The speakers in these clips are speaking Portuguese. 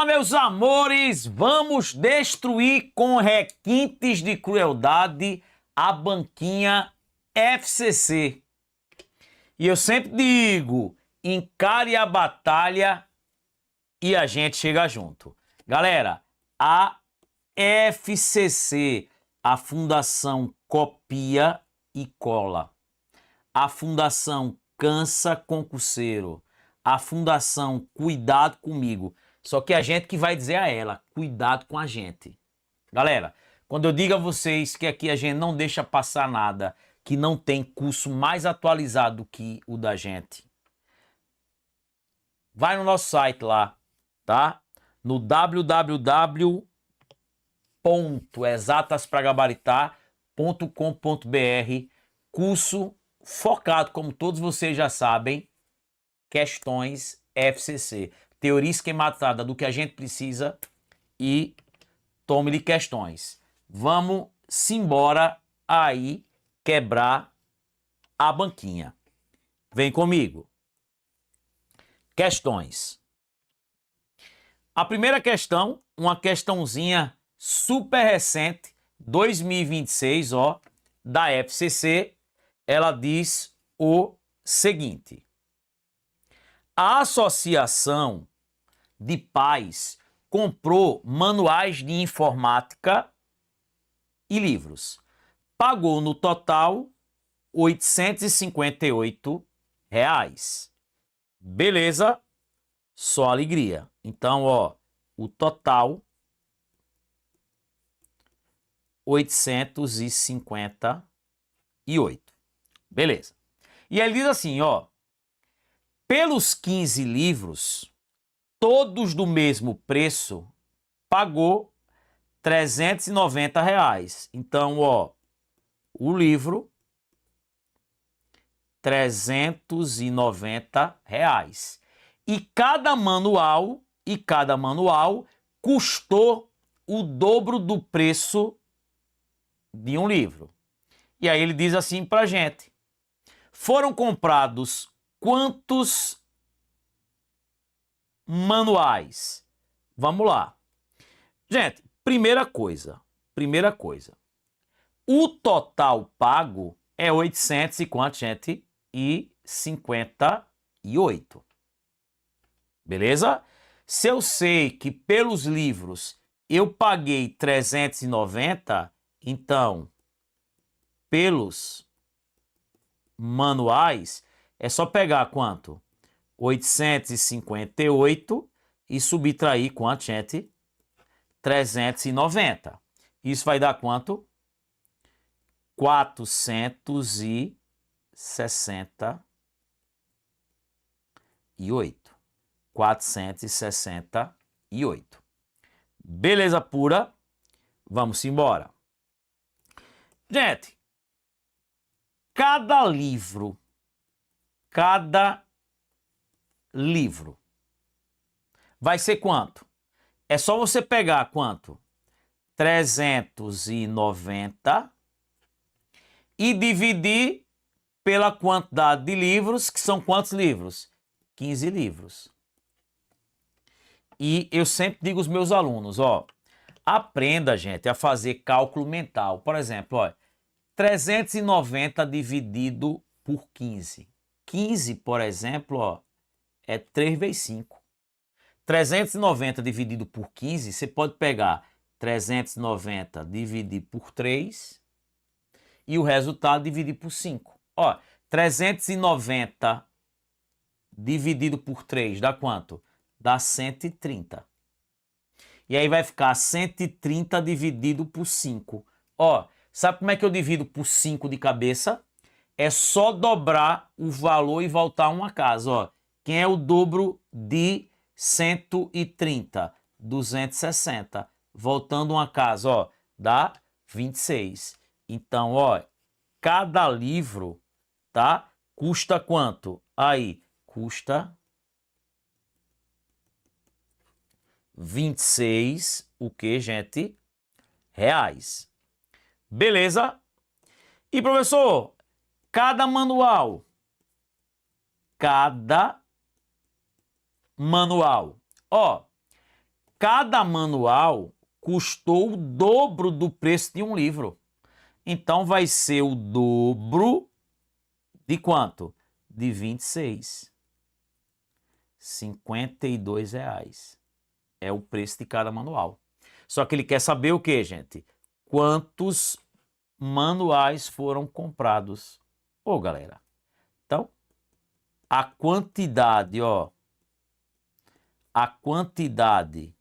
Fala, meus amores! Vamos destruir com requintes de crueldade a banquinha FCC. E eu sempre digo, encare a batalha e a gente chega junto. Galera, a FCC, a Fundação Copia e Cola, a Fundação Cansa Concurseiro, a Fundação Cuidado Comigo. Só que a gente que vai dizer a ela, cuidado com a gente. Galera, quando eu digo a vocês que aqui a gente não deixa passar nada, que não tem curso mais atualizado que o da gente, vai no nosso site lá, tá? No www.exataspragabaritar.com.br, curso focado, como todos vocês já sabem, questões FCC. Teoria esquematizada do que a gente precisa e tome-lhe questões. Vamos embora aí quebrar a banquinha. Vem comigo. Questões. A primeira questão, uma questãozinha super recente, 2026, ó, da FCC, ela diz o seguinte: a Associação de Pais comprou manuais de informática e livros. Pagou no total R$ 858. Beleza? Só alegria. Então, ó, o total 858. Beleza. E ele diz assim, ó, pelos 15 livros, todos do mesmo preço, pagou R$ 390. Então, ó, o livro, R$ 390. E cada manual custou o dobro do preço de um livro. E aí ele diz assim pra gente: foram comprados quantos manuais? Vamos lá. Gente, primeira coisa. O total pago é 800 e quanto, gente? E 58. Beleza? Se eu sei que pelos livros eu paguei 390, então pelos manuais é só pegar quanto? 858 e subtrair quanto, gente? 390. Isso vai dar quanto? 468. 468. Beleza pura? Vamos embora. Gente, cada livro vai ser quanto? É só você pegar quanto? 390 e dividir pela quantidade de livros, que são quantos livros? 15 livros. E eu sempre digo aos meus alunos, ó, aprenda, gente, a fazer cálculo mental. Por exemplo, ó, 390 dividido por 15. 15, por exemplo, ó, é 3 vezes 5. 390 dividido por 15, você pode pegar 390 dividir por 3 e o resultado dividir por 5. Ó, 390 dividido por 3 dá quanto? Dá 130. E aí vai ficar 130 dividido por 5. Ó, sabe como é que eu divido por 5 de cabeça? É só dobrar o valor e voltar uma casa, ó. Quem é o dobro de 130? 260. Voltando uma casa, ó, dá 26. Então, ó, cada livro, tá? Custa quanto? Aí, custa 26, o que, gente? Reais. Beleza? E, professor, cada manual, ó, cada manual custou o dobro do preço de um livro. Então vai ser o dobro de quanto? De 26. R$ 52 é o preço de cada manual. Só que ele quer saber o que, gente? Quantos manuais foram comprados? Ô, galera. Então, a quantidade, ó. A quantidade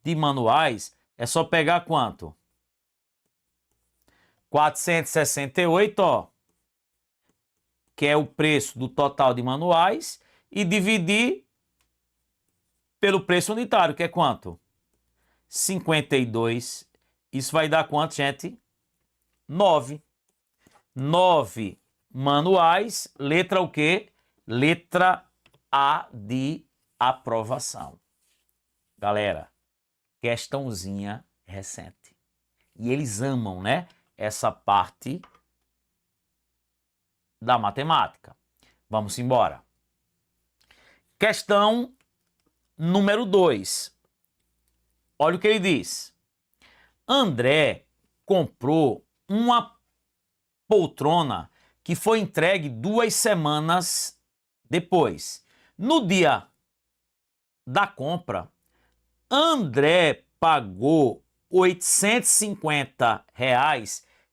de manuais é só pegar quanto? 468, ó, que é o preço do total de manuais, e dividir pelo preço unitário, que é quanto? 52. Isso vai dar quanto, gente? 9. 9 manuais, letra o quê? Letra A de aprovação. Galera, questãozinha recente. E eles amam, né? Essa parte da matemática. Vamos embora. Questão número 2. Olha o que ele diz. André comprou uma poltrona que foi entregue 2 semanas depois. No dia da compra, André pagou R$ 850,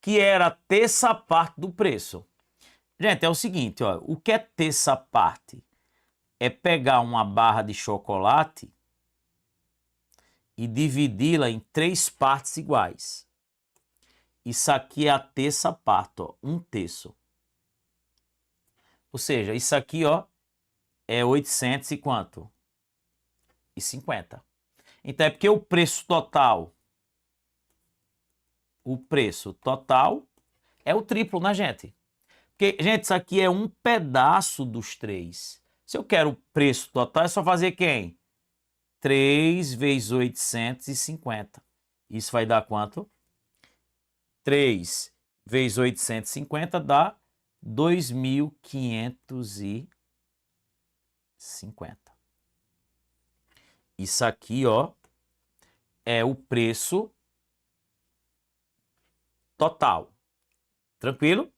que era a terça parte do preço. Gente, é o seguinte, ó, o que é terça parte? É pegar uma barra de chocolate e dividi-la em 3 partes iguais. Isso aqui é a terça parte, ó, 1/3. Ou seja, isso aqui, ó, é 800 e quanto? E 50. Então é porque o preço total é o triplo, né, gente? Porque, gente, isso aqui é um pedaço dos 3. Se eu quero o preço total, é só fazer quem? 3 vezes 850. Isso vai dar quanto? 3 vezes 850 dá 2.550. Isso aqui, ó, é o preço total. Tranquilo?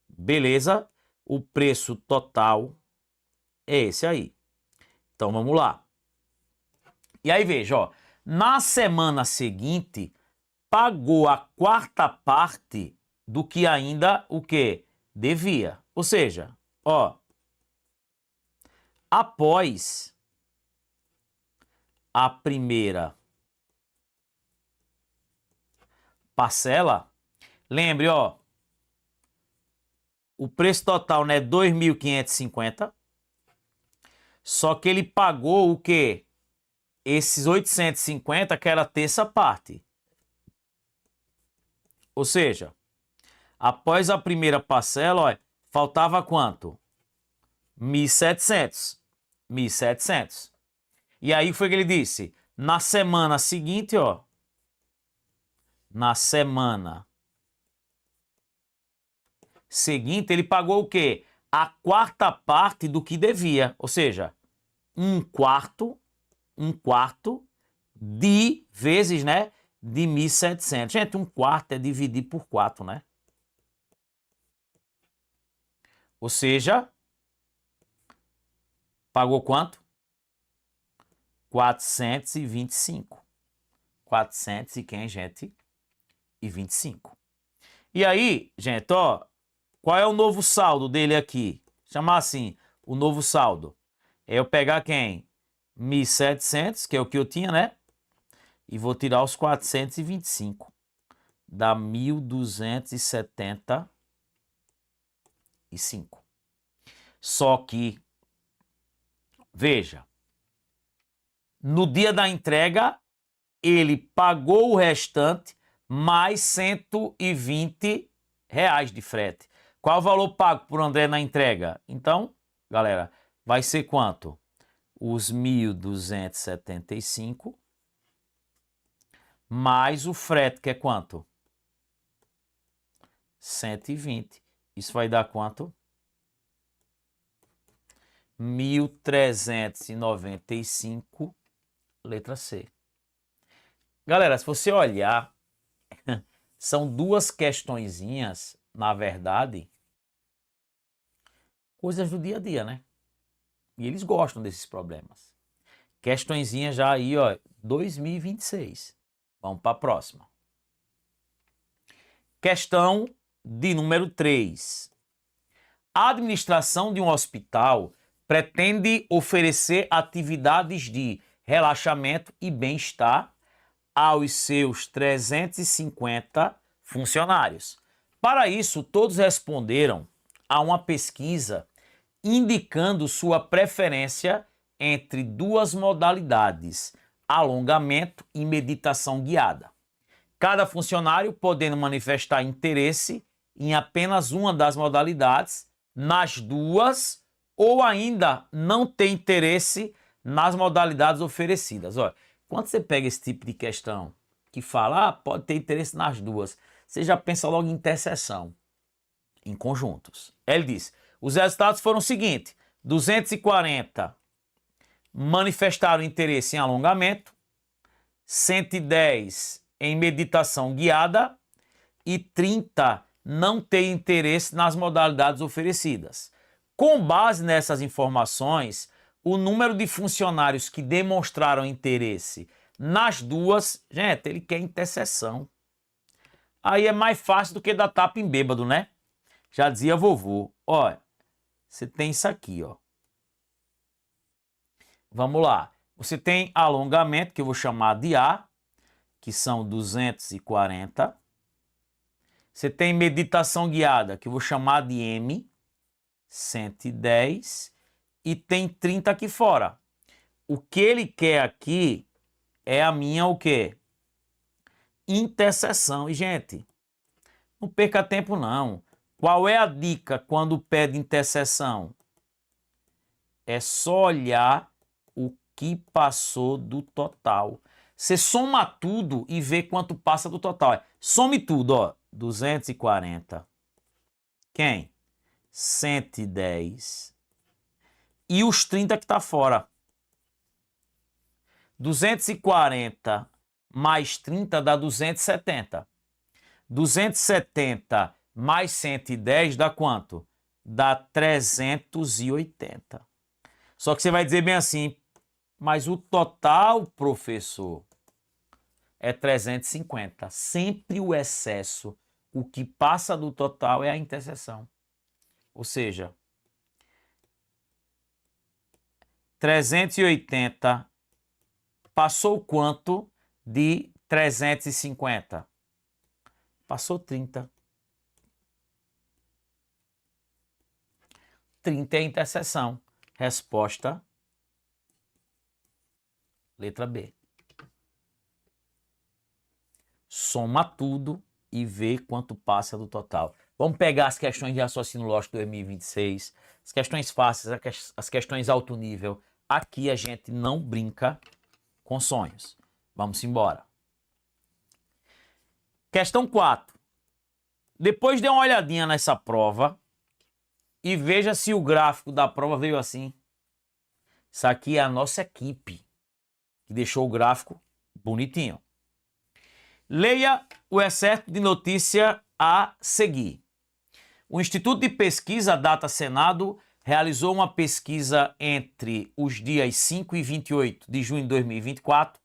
Beleza? O preço total é esse aí. Então vamos lá. E aí veja, ó, na semana seguinte pagou a quarta parte do que ainda o que devia. Ou seja, ó, após a primeira parcela, lembre, ó, o preço total, né, 2.550. Só que ele pagou o quê? Esses 850, que era a terça parte. Ou seja, após a primeira parcela, ó, faltava quanto? 1.700. 1.700. E aí foi que ele disse, na semana seguinte, ó, na semana seguinte, ele pagou o quê? A quarta parte do que devia, ou seja, um quarto de vezes, né, de 1.700. Gente, um quarto é dividir por 4, né? Ou seja, pagou quanto? 425. 400 e quem, gente? E 25. E aí, gente, ó, qual é o novo saldo dele aqui? Chamar assim, o novo saldo. É eu pegar quem? 1.700, que é o que eu tinha, né? E vou tirar os 425. Dá 1.275. Só que, veja, no dia da entrega, ele pagou o restante mais R$ 120 de frete. Qual o valor pago por André na entrega? Então, galera, vai ser quanto? Os 1.275 mais o frete, que é quanto? 120. Isso vai dar quanto? 1.395, letra C. Galera, se você olhar, são duas questõezinhas, na verdade, coisas do dia a dia, né? E eles gostam desses problemas. Questõezinha já aí, ó, 2026. Vamos para a próxima. Questão de número 3. A administração de um hospital pretende oferecer atividades de relaxamento e bem-estar aos seus 350 funcionários. Para isso, todos responderam a uma pesquisa indicando sua preferência entre duas modalidades, alongamento e meditação guiada. Cada funcionário podendo manifestar interesse em apenas uma das modalidades, nas duas, ou ainda não ter interesse nas modalidades oferecidas. Olha, quando você pega esse tipo de questão que fala, pode ter interesse nas duas, você já pensa logo em interseção, em conjuntos. Ele diz, os resultados foram o seguinte, 240 manifestaram interesse em alongamento, 110 em meditação guiada e 30 não têm interesse nas modalidades oferecidas. Com base nessas informações, o número de funcionários que demonstraram interesse nas duas, gente, ele quer interseção. Aí é mais fácil do que dar tapa em bêbado, né? Já dizia vovô. Olha, você tem isso aqui, ó. Vamos lá. Você tem alongamento, que eu vou chamar de A, que são 240. Você tem meditação guiada, que eu vou chamar de M, 110. E tem 30 aqui fora. O que ele quer aqui é a minha o quê? Interseção. E, gente, não perca tempo, não. Qual é a dica quando pede interseção? É só olhar o que passou do total. Você soma tudo e vê quanto passa do total. Some tudo, ó. 240. Quem? 110. E os 30 que está fora. 240 mais 30 dá 270. 270 mais 110 dá quanto? Dá 380. Só que você vai dizer bem assim, mas o total, professor, é 350. Sempre o excesso, o que passa do total é a interseção. Ou seja, 380 passou quanto de 350? Passou 30. 30 é a interseção. Resposta, letra B. Soma tudo e vê quanto passa do total. Vamos pegar as questões de raciocínio lógico 2026, as questões fáceis, as questões alto nível. Aqui a gente não brinca com sonhos. Vamos embora. Questão 4. Depois dê uma olhadinha nessa prova e veja se o gráfico da prova veio assim. Isso aqui é a nossa equipe que deixou o gráfico bonitinho. Leia o excerto de notícia a seguir. O Instituto de Pesquisa Data Senado realizou uma pesquisa entre os dias 5 e 28 de junho de 2024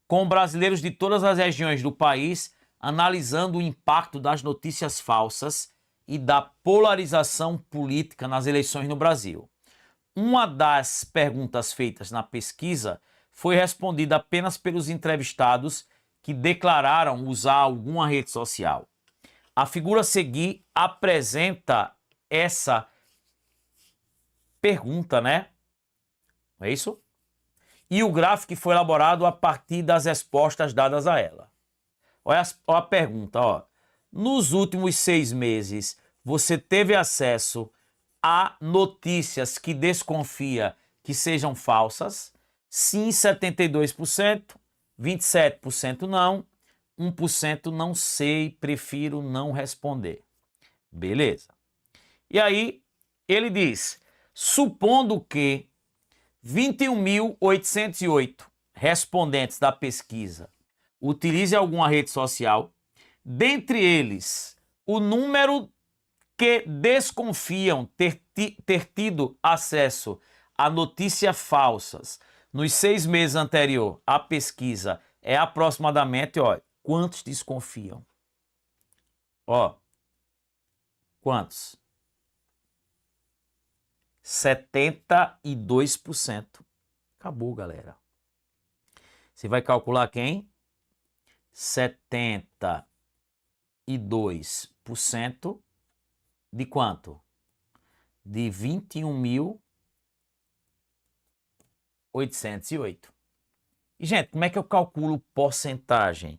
com brasileiros de todas as regiões do país analisando o impacto das notícias falsas e da polarização política nas eleições no Brasil. Uma das perguntas feitas na pesquisa foi respondida apenas pelos entrevistados que declararam usar alguma rede social. A figura a seguir apresenta essa pergunta, né? Não é isso? E o gráfico foi elaborado a partir das respostas dadas a ela. Olha a pergunta, ó. Nos últimos 6 meses, você teve acesso a notícias que desconfia que sejam falsas? Sim, 72%, 27% não, 1% não sei, prefiro não responder. Beleza. E aí, ele diz, Supondo que 21.808 respondentes da pesquisa utilizem alguma rede social, dentre eles, o número que desconfiam ter tido acesso a notícias falsas nos 6 meses anterior à pesquisa é aproximadamente, ó, quantos desconfiam? Ó, quantos? 72%. Acabou, galera. Você vai calcular quem? 72% de quanto? De 21.808. E, gente, como é que eu calculo porcentagem?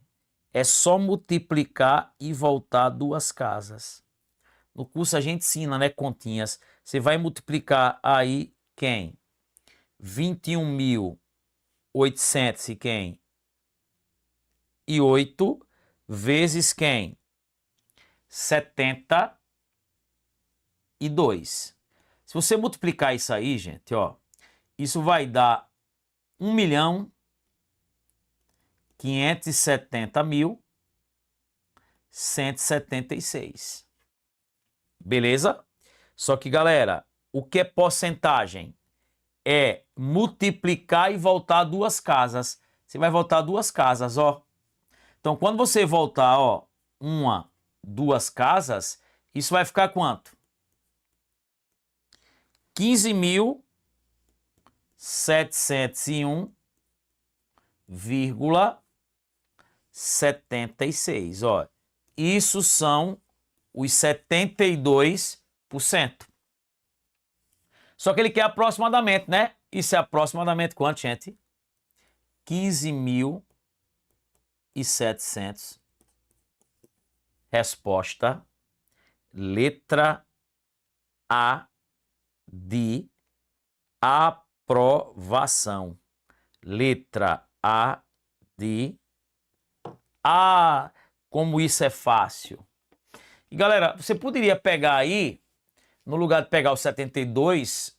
É só multiplicar e voltar 2 casas. No curso a gente ensina, né, continhas. Você vai multiplicar aí quem? 21.800 e quem? E 8 vezes quem? 72. Se você multiplicar isso aí, gente, ó, isso vai dar 1.570.176. Beleza? Só que, galera, o que é porcentagem? É multiplicar e voltar 2 casas. Você vai voltar 2 casas, ó. Então, quando você voltar, ó, 1, 2 casas, isso vai ficar quanto? 15.701,76. Ó, isso são os 72%. Só que ele quer aproximadamente, né? Isso é aproximadamente quanto, gente? 15.700. Resposta, letra A de aprovação. Letra A de... Ah, como isso é fácil. E, galera, você poderia pegar aí, no lugar de pegar os 72%,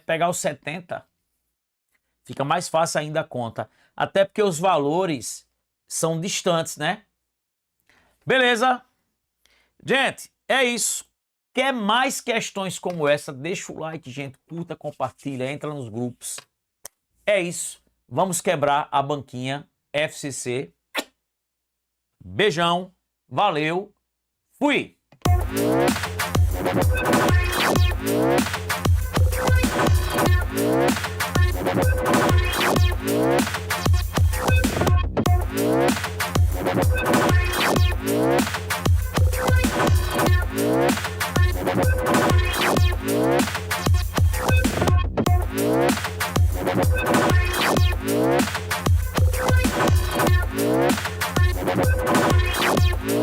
pegar os 70%. Fica mais fácil ainda a conta. Até porque os valores são distantes, né? Beleza? Gente, é isso. Quer mais questões como essa? Deixa o like, gente. Curta, compartilha, entra nos grupos. É isso. Vamos quebrar a banquinha FCC. Beijão. Valeu. Fui!